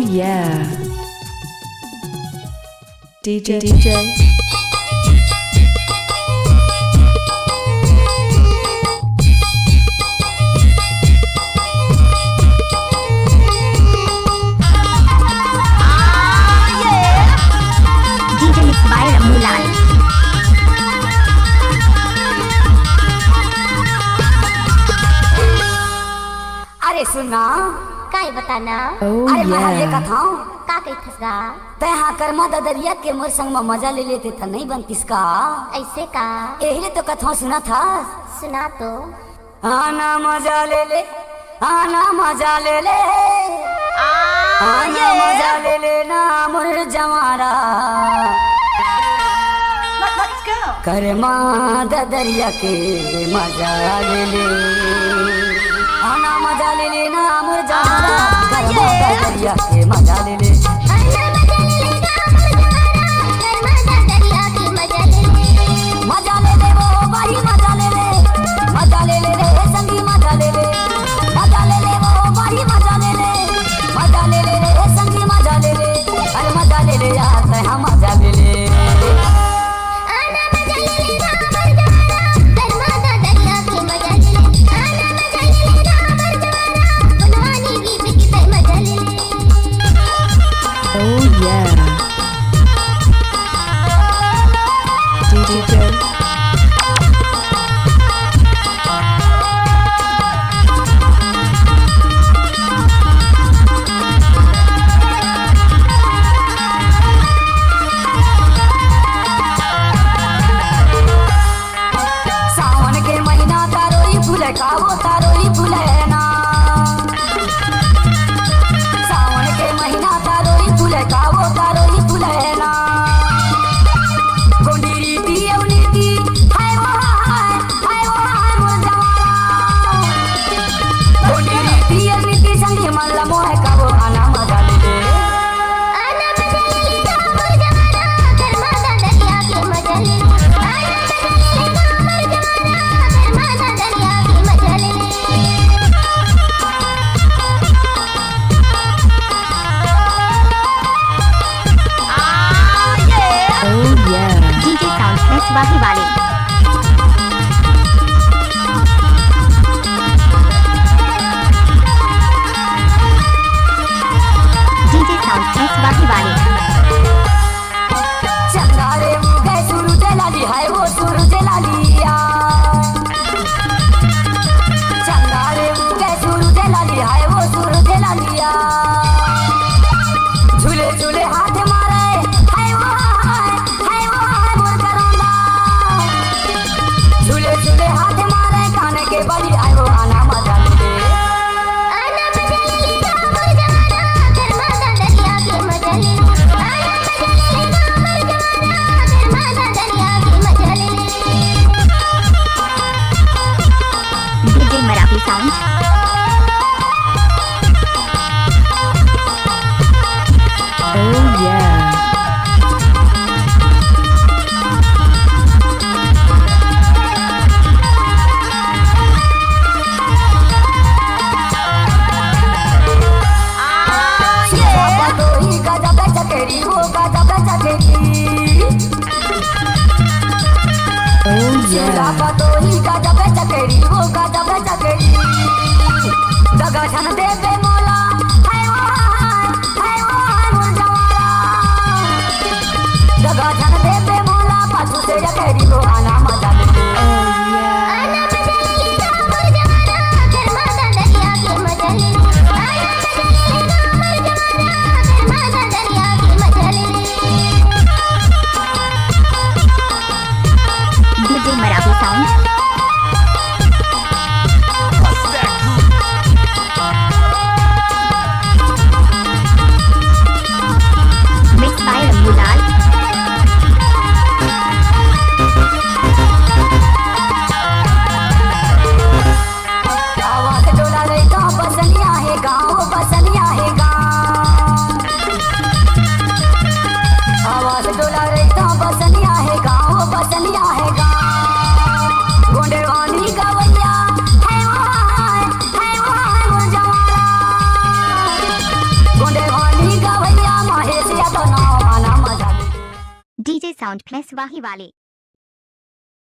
yeah. DJ. अरे सुना काय बताना अरे मैं ये कथाऊं का कही थसगा ते हाँ कर्मा ददरिया के मोर संग में मजा ले लेते था नहीं बनतीस का ऐसे का यही तो कथाऊं सुना था सुना तो आना मजा ले ले आना मजा ले ले आना मजा ले ले ना मोर जवारा कर्मा ददरिया के मजा ले ले आना मजा ले ले ना मोर जवारा कर्मा ददरिया के मजा ले ले मजा ले ले वो भाई मजा ले ले रे संगी मजा ले ले वो भाई मजा ले ले रे संगी मजा ले ले अरे मजा ले ले यार ते हम मजा ले ले Oh yeah. DJ. सावन के महीना तारोई फूल का वो तारोई फूल है ना सावन के महीना तारोई फूल का वो तारोई फूल है ना गोंडी रीति अवनीति हाय वो हाय मोर जवारा गोंडी रीति अवनीति संगी मल्ला मोह का वो आना मजा ले ले Oh yeah. DJ Sound Press वाही वाले DJ Sound Press वाही वाले चंदारे मुगे सूरज लाली हाय वो सूरज लालिया चंदारे मुगे सूरज लाली हाय वो सूरज लालिया झूले झूले हाथ मारे हाय वो मोर करौंदा झूले झूले हाथ मारे काने के बड़ी हाय वो आना मजा ले ले DJ Marathi Sound Oh yeah. दोही गाजा बेचा केरी वो गाजा बेचा केरी Oh yeah. दोही गाजा बेचा केरी वो गाजा बेचा केरी दगा छन दे बे मोला हाय वो मोर जवारा दगा छन दे बे मोला पाछू से केरी वो आना मजा ले ले DJ Marathi Sound DJ sound plus वाही वाले।